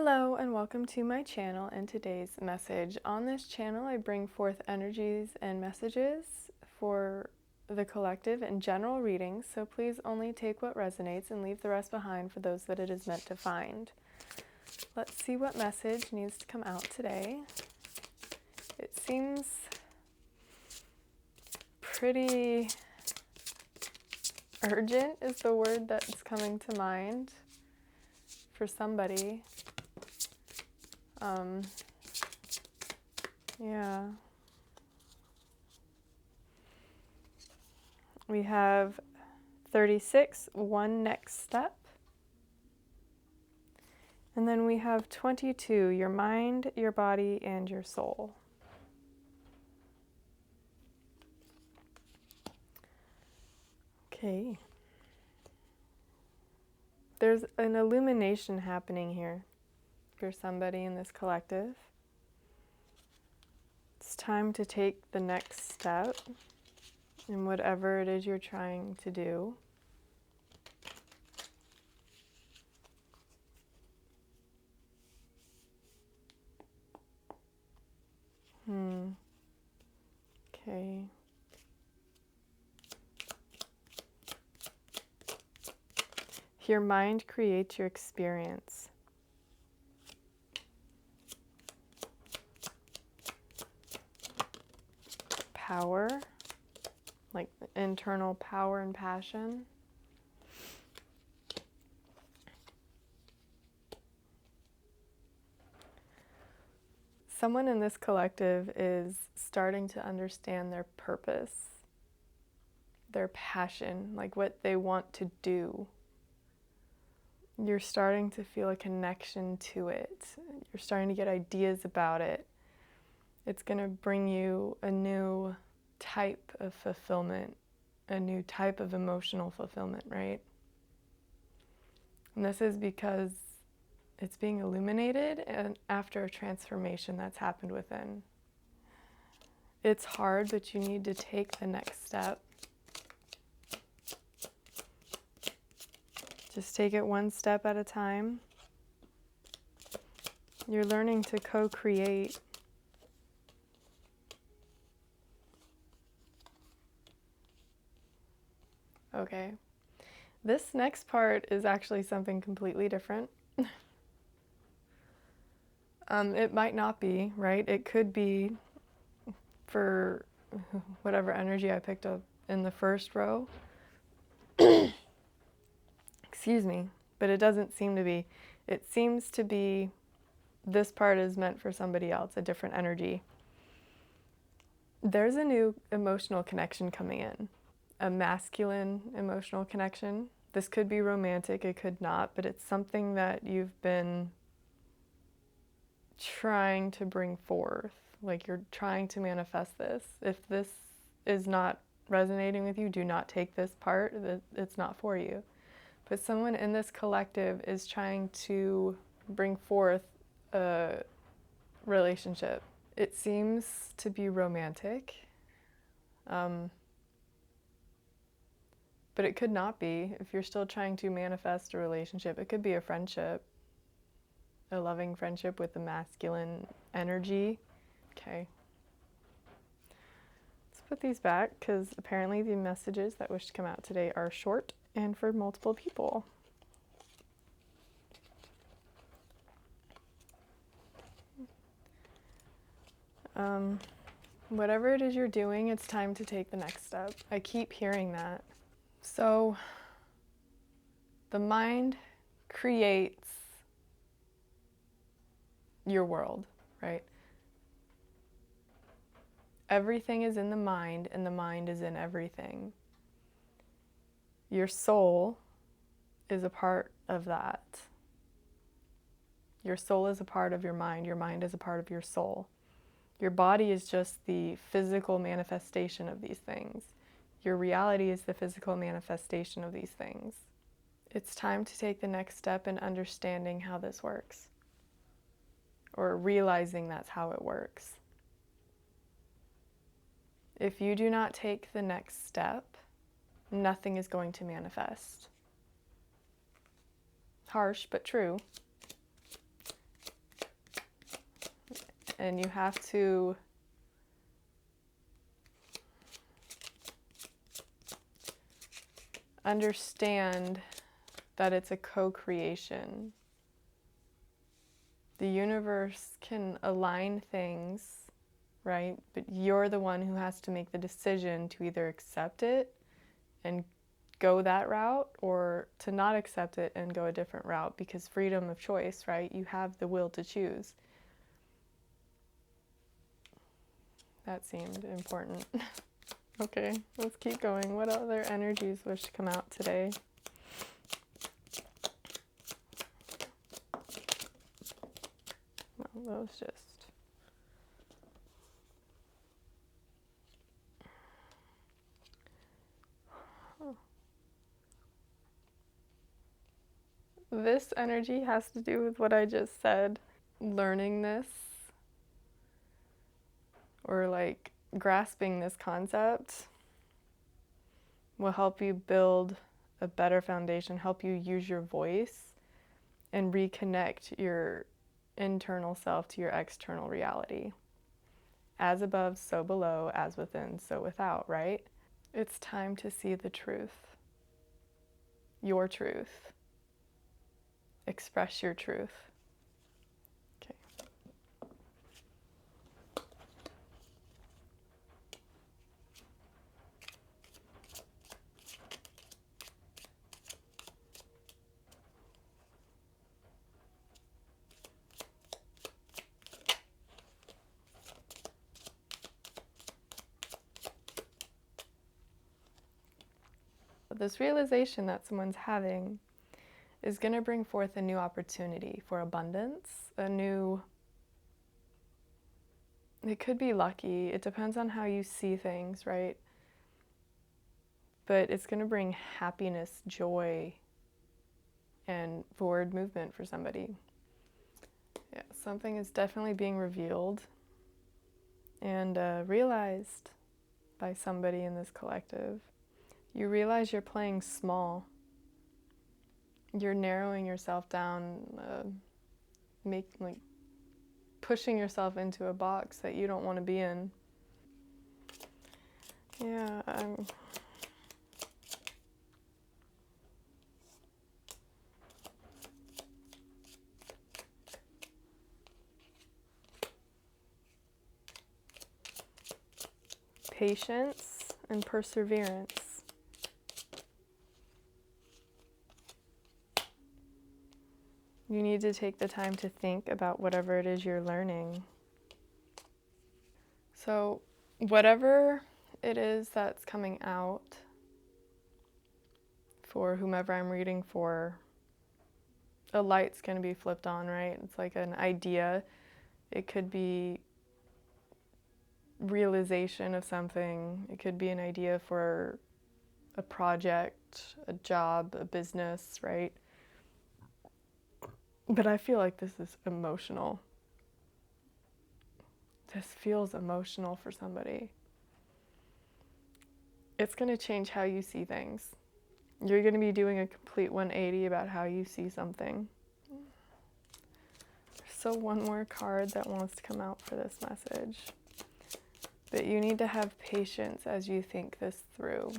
Hello and welcome to my channel and today's message. On this channel I bring forth energies and messages for the collective and general readings, so please only take what resonates and leave the rest behind for those that it is meant to find. Let's see what message needs to come out today. It seems pretty urgent is the word that's coming to mind for somebody. Yeah. We have 36, one next step. And then we have 22, your mind, your body, and your soul. Okay. There's an illumination happening here for somebody in this collective. It's time to take the next step in whatever it is you're trying to do. Okay. Your mind creates your experience. Power, like internal power and passion. Someone in this collective is starting to understand their purpose, their passion, like what they want to do. You're starting to feel a connection to it. You're starting to get ideas about it. It's going to bring you a new type of fulfillment, a new type of emotional fulfillment, right? And this is because it's being illuminated and after a transformation that's happened within. It's hard, but you need to take the next step. Just take it one step at a time. You're learning to co-create. Okay. This next part is actually something completely different. It might not be, right? It could be for whatever energy I picked up in the first row. Excuse me, but it doesn't seem to be. It seems to be this part is meant for somebody else, a different energy. There's a new emotional connection coming in, a masculine emotional connection. This could be romantic, it could not, but it's something that you've been trying to bring forth. Like you're trying to manifest this. If this is not resonating with you, do not take this part. It's not for you. But someone in this collective is trying to bring forth a relationship. It seems to be romantic, but it could not be. If you're still trying to manifest a relationship, it could be a friendship, a loving friendship with the masculine energy. Okay. Let's put these back because apparently the messages that wish to come out today are short and for multiple people. Whatever it is you're doing, it's time to take the next step. I keep hearing that. So, the mind creates your world, right? Everything is in the mind, and the mind is in everything. Your soul is a part of that. Your soul is a part of your mind is a part of your soul. Your body is just the physical manifestation of these things. Your reality is the physical manifestation of these things. It's time to take the next step in understanding how this works, or realizing that's how it works. If you do not take the next step, nothing is going to manifest. Harsh, but true. and you have to understand that it's a co-creation. The universe can align things, right? But you're the one who has to make the decision to either accept it and go that route, or to not accept it and go a different route, because freedom of choice, right? You have the will to choose. That seemed important. Okay, let's keep going. What other energies wish to come out today? No, those just... This energy has to do with what I just said. Learning this, or like grasping this concept, will help you build a better foundation, help you use your voice and reconnect your internal self to your external reality. As above, so below, as within, so without, right? It's time to see the truth, your truth. Express your truth. Okay. This realization that someone's having is going to bring forth a new opportunity for abundance, it could be lucky, it depends on how you see things, right? But it's going to bring happiness, joy, and forward movement for somebody. Yeah, something is definitely being revealed and realized by somebody in this collective. You realize you're playing small. You're narrowing yourself down, pushing yourself into a box that you don't want to be in. Yeah, patience and perseverance. You need to take the time to think about whatever it is you're learning. So, whatever it is that's coming out for whomever I'm reading for, a light's going to be flipped on, right? It's like an idea. It could be realization of something. It could be an idea for a project, a job, a business, right? But I feel like this is emotional. This feels emotional for somebody. It's going to change how you see things. You're going to be doing a complete 180 about how you see something. So one more card that wants to come out for this message. But you need to have patience as you think this through.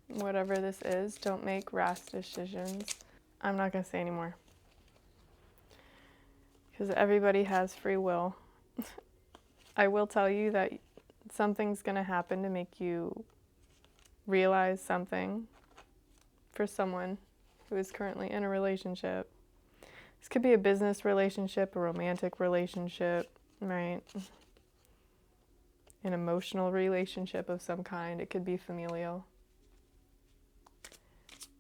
Whatever this is, don't make rash decisions. I'm not going to say anymore. Because everybody has free will. I will tell you that something's going to happen to make you realize something for someone who is currently in a relationship. This could be a business relationship, a romantic relationship, right? An emotional relationship of some kind. It could be familial.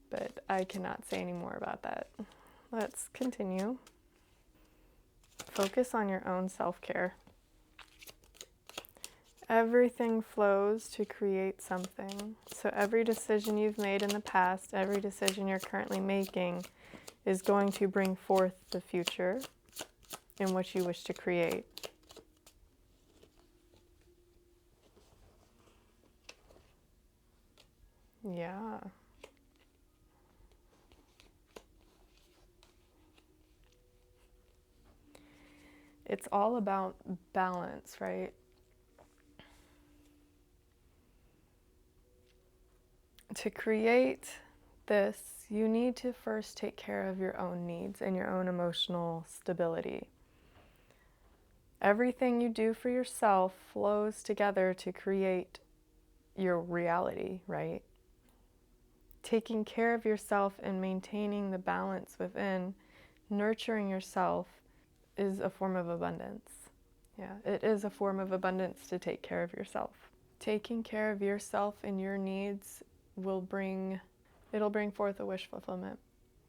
But I cannot say any more about that. Let's continue. Focus on your own self-care. Everything flows to create something. So every decision you've made in the past, every decision you're currently making is going to bring forth the future in which you wish to create. Yeah. It's all about balance, right? To create this, you need to first take care of your own needs and your own emotional stability. Everything you do for yourself flows together to create your reality, right? Taking care of yourself and maintaining the balance within, nurturing yourself, is a form of abundance. Yeah, it is a form of abundance to take care of yourself. Taking care of yourself and your needs it'll bring forth a wish fulfillment.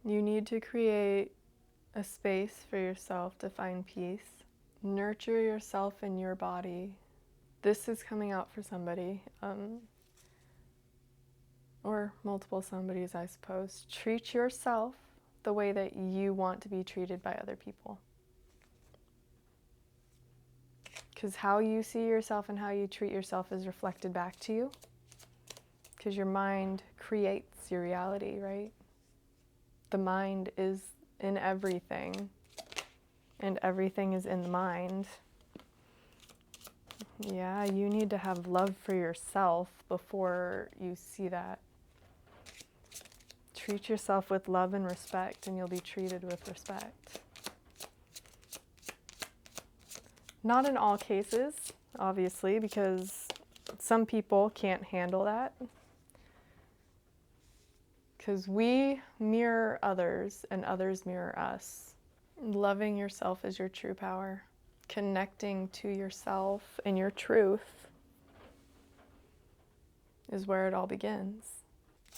You need to create a space for yourself to find peace. Nurture yourself and your body. This is coming out for somebody, or multiple somebodies, I suppose. Treat yourself the way that you want to be treated by other people. Because how you see yourself and how you treat yourself is reflected back to you. Because your mind creates your reality, right? The mind is in everything, and everything is in the mind. Yeah, you need to have love for yourself before you see that. Treat yourself with love and respect, and you'll be treated with respect. Not in all cases, obviously, because some people can't handle that. Because we mirror others and others mirror us. Loving yourself is your true power. Connecting to yourself and your truth is where it all begins.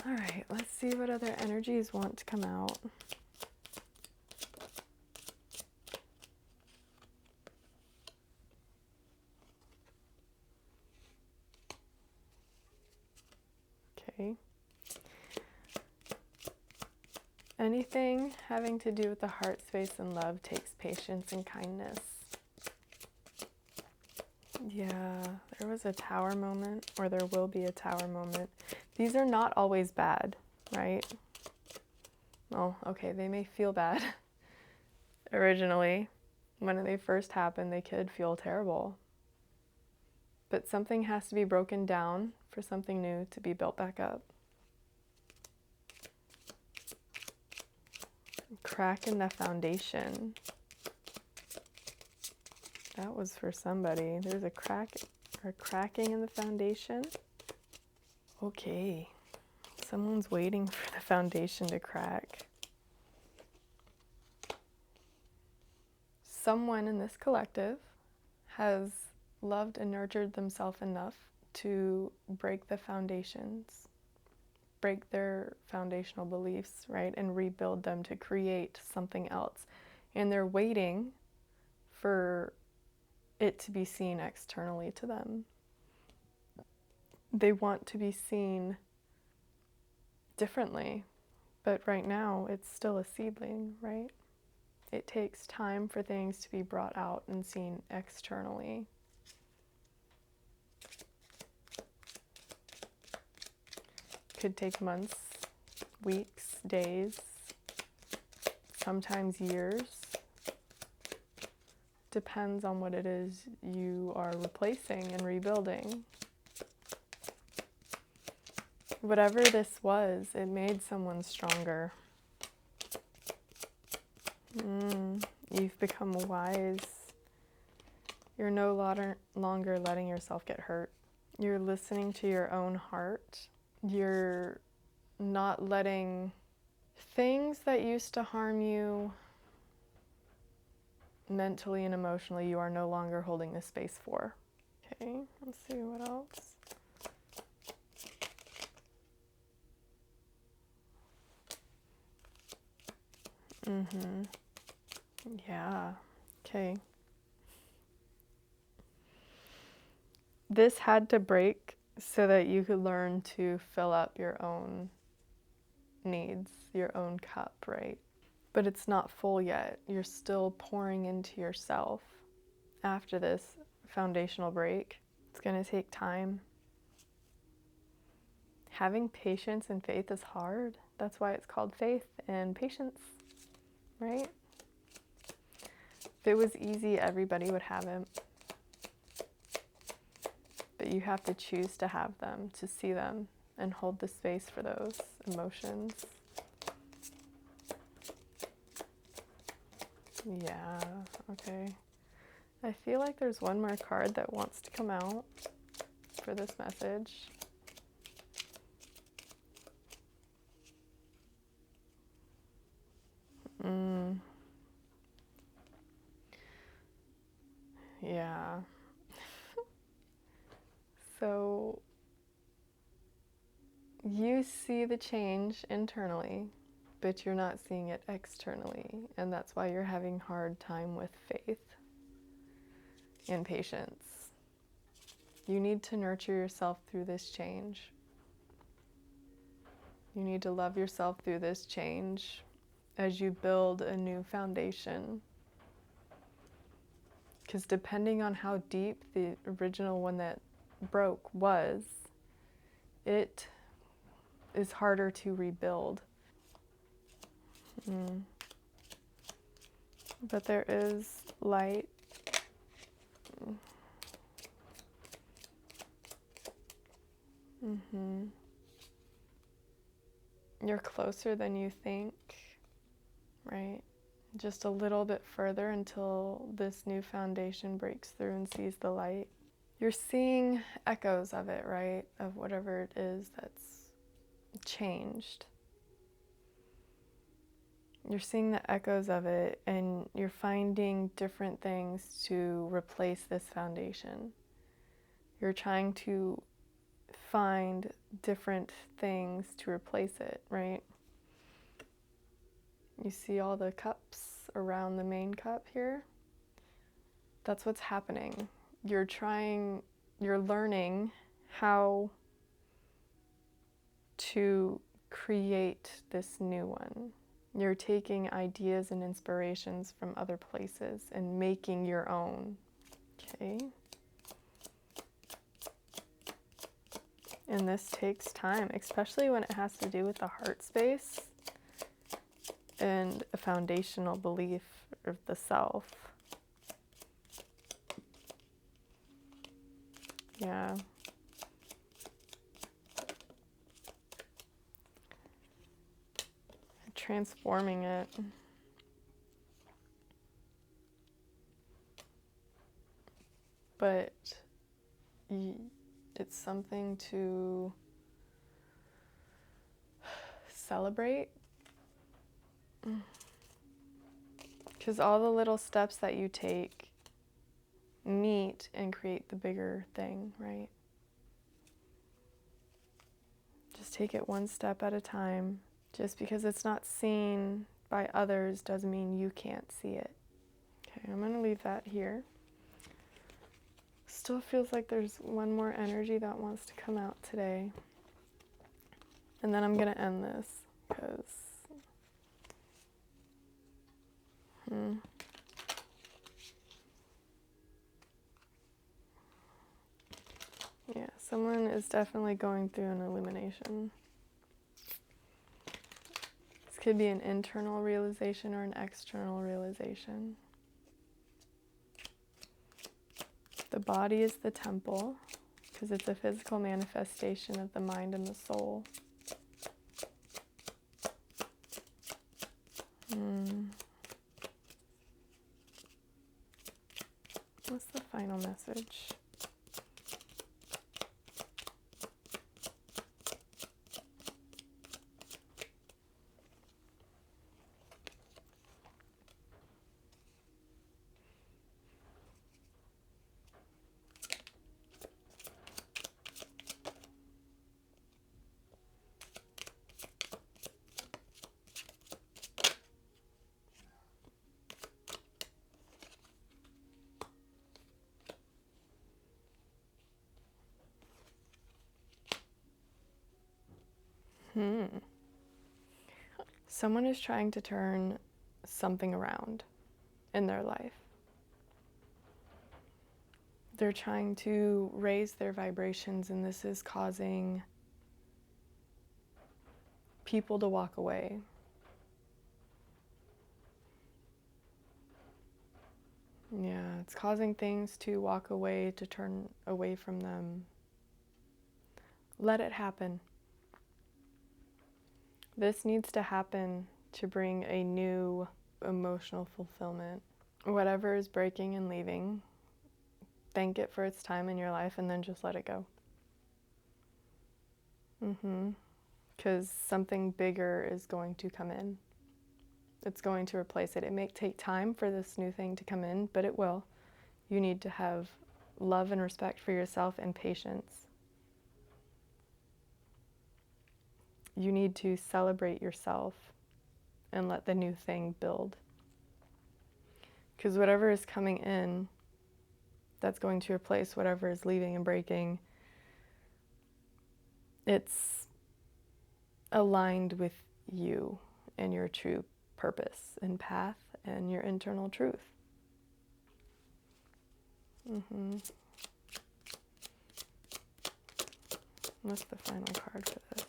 All right, let's see what other energies want to come out. Okay. Anything having to do with the heart space and love takes patience and kindness. Yeah, there was a tower moment, or there will be a tower moment. These are not always bad, right? Well, okay, they may feel bad. Originally, when they first happened, they could feel terrible. But something has to be broken down for something new to be built back up. Crack in the foundation. That was for somebody. There's a crack or cracking in the foundation. Okay. Someone's waiting for the foundation to crack. Someone in this collective has loved and nurtured themselves enough to break the foundations, break their foundational beliefs, right, and rebuild them to create something else. And they're waiting for it to be seen externally to them. They want to be seen differently, but right now it's still a seedling, right? It takes time for things to be brought out and seen externally. Could take months, weeks, days, sometimes years. Depends on what it is you are replacing and rebuilding. Whatever this was, it made someone stronger. You've become wise. You're no longer letting yourself get hurt. You're listening to your own heart. You're not letting things that used to harm you mentally and emotionally, you are no longer holding the space for. Okay, let's see what else. Yeah, okay. This had to break so that you could learn to fill up your own needs, your own cup, right? But it's not full yet. You're still pouring into yourself. After this foundational break, it's going to take time. Having patience and faith is hard. That's why it's called faith and patience, right? If it was easy, everybody would have it. But you have to choose to have them, to see them, and hold the space for those emotions. Yeah, okay. I feel like there's one more card that wants to come out for this message. Yeah. So you see the change internally, but you're not seeing it externally, and that's why you're having a hard time with faith and patience. You need to nurture yourself through this change. You need to love yourself through this change as you build a new foundation. Because depending on how deep the original one that broke was, it is harder to rebuild. But there is light. You're closer than you think, right? Just a little bit further until this new foundation breaks through and sees the light. You're seeing echoes of it, right? Of whatever it is that's changed. You're seeing the echoes of it, and you're finding different things to replace this foundation. You're trying to find different things to replace it, right? You see all the cups around the main cup here? That's what's happening. You're learning how to create this new one. You're taking ideas and inspirations from other places and making your own. Okay. And this takes time, especially when it has to do with the heart space and a foundational belief of the self. Yeah. Transforming it. But it's something to celebrate. Because all the little steps that you take meet and create the bigger thing, right? Just take it one step at a time. Just because it's not seen by others doesn't mean you can't see it. Okay, I'm going to leave that here. Still feels like there's one more energy that wants to come out today. And then I'm going to end this because yeah, someone is definitely going through an illumination. This could be an internal realization or an external realization. The body is the temple because it's a physical manifestation of the mind and the soul. What's the final message? Someone is trying to turn something around in their life. They're trying to raise their vibrations, and this is causing people to walk away. Yeah, it's causing things to walk away, to turn away from them. Let it happen. This needs to happen to bring a new emotional fulfillment. Whatever is breaking and leaving, thank it for its time in your life and then just let it go. Because something bigger is going to come in. It's going to replace it. It may take time for this new thing to come in, but it will. You need to have love and respect for yourself and patience. You need to celebrate yourself and let the new thing build. Because whatever is coming in, that's going to replace whatever is leaving and breaking. It's aligned with you and your true purpose and path and your internal truth. What's the final card for this?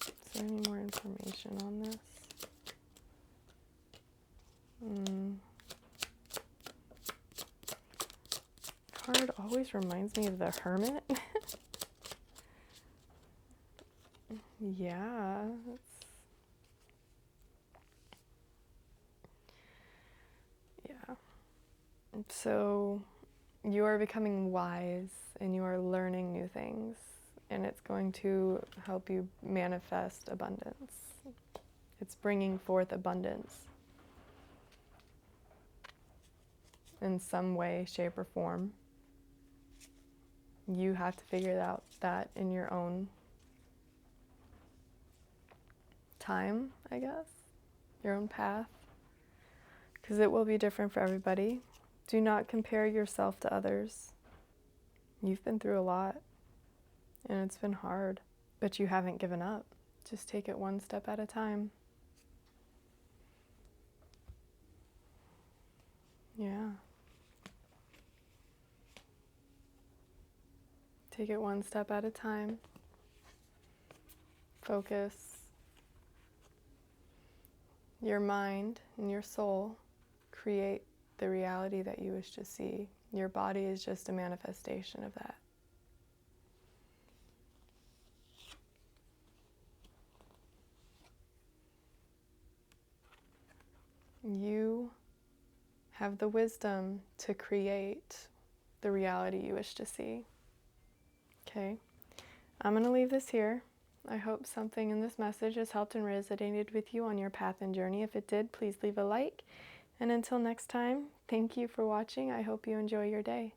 Is there any more information on this? Card always reminds me of the Hermit. Yeah, so you are becoming wise and you are learning new things, and it's going to help you manifest abundance. It's bringing forth abundance in some way, shape, or form. You have to figure out that in your own time, I guess, your own path, because it will be different for everybody. Do not compare yourself to others. You've been through a lot, and it's been hard, but you haven't given up. Just take it one step at a time. Yeah. Take it one step at a time. Focus. Your mind and your soul create the reality that you wish to see. Your body is just a manifestation of that. You have the wisdom to create the reality you wish to see. Okay, I'm going to leave this here. I hope something in this message has helped and resonated with you on your path and journey. If it did, please leave a like. And until next time, thank you for watching. I hope you enjoy your day.